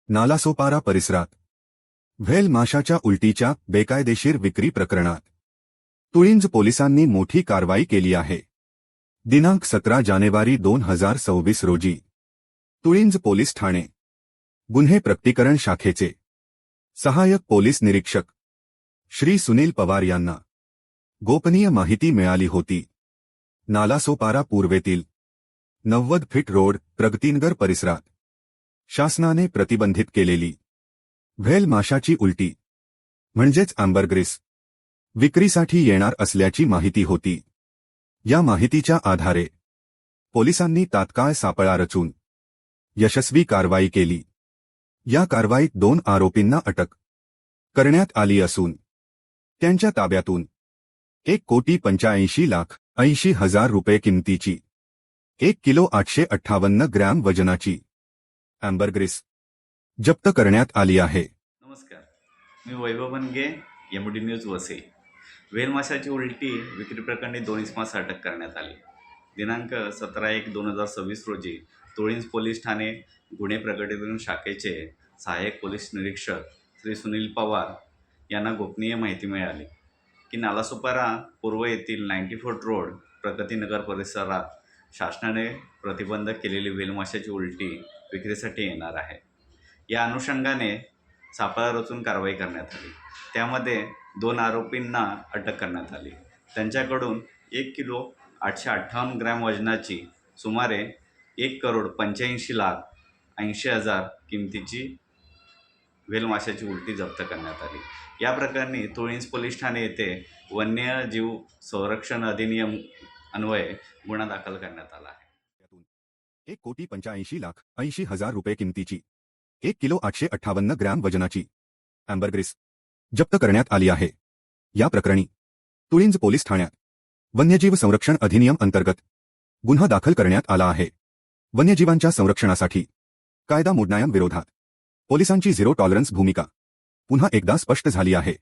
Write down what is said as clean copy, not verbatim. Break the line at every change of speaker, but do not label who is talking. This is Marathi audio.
नालासोपारा परिसरात व्हेल माशाच्या उलटीच्या बेकायदेशीर विक्री प्रकरणात तुळिंज पोलिसांनी मोठी कारवाई केली आहे। दिनांक 17 जानेवारी 2026 रोजी तुळिंज पोलीस ठाणे गुन्हे प्रकटीकरण शाखेचे सहाय्यक पोलीस निरीक्षक श्री सुनील पवार यांना गोपनीय माहिती मिळाली होती। नालासोपारा पूर्वेतील 90 फीट रोड प्रगतीनगर परिसरात शासनाने प्रतिबंधित केलेली व्हेल माशाची उलटी म्हणजेच अँबरग्रिस विक्रीसाठी येणार असल्याची माहिती होती। या माहितीच्या आधारे पोलिसांनी तात्काळ सापळा रचून यशस्वी कारवाई केली। या कारवाईत 2 आरोपींना अटक करण्यात आली असून त्यांच्या ताब्यातून 1,85,80,80,000 रुपये किमतीची 1 किलो 858 ग्रॅम वजनाची अँबरग्रिस जप्त करण्यात आली आहे।
नमस्कार, मी वैभव बनगे, एमडी न्यूज वसई। व्हेल माशाची उलटी विक्री प्रकरणी 2 इसमास अटक करण्यात आली। दिनांक 17/1/2026 रोजी तुळिंज पोलीस ठाणे गुन्हे प्रकटीकरण शाखेचे सहाय्यक पोलीस निरीक्षक श्री सुनील पवार यांना गोपनीय माहिती मिळाली की नालासोपारा पूर्व येथील 90 फूट रोड प्रगतीनगर परिसरात शासनाने प्रतिबंध केलेली व्हेल माशाची उलटी विक्रीसाठी येणार आहे। या अनुषंगाने सापळा रचून कारवाई करण्यात आली। त्यामध्ये 2 आरोपींना अटक करण्यात आली। त्यांच्याकडून 1 किलो 858 ग्रॅम वजनाची सुमारे 1,85,80,000 किमतीची व्हेल माशाची उलटी जप्त करण्यात आली। या प्रकरणी तुळिंज पोलीस ठाणे येथे वन्यजीव संरक्षण अधिनियम अन्वये गुन्हा दाखल करण्यात आला आहे।
1,85,80,000 रुपये किमतीची 1 किलो 858 ग्रॅम वजनाची अँबरग्रिस जप्त करण्यात आली आहे। या प्रकरणी तुळिंज पोलीस ठाण्यात वन्यजीव संरक्षण अधिनियम अंतर्गत गुन्हा दाखल करण्यात आला आहे। वन्यजीवांच्या संरक्षणासाठी कायदा मोडणाऱ्यांविरोधात पोलिसांची झिरो टॉलरन्स भूमिका पुन्हा एकदा स्पष्ट झाली आहे।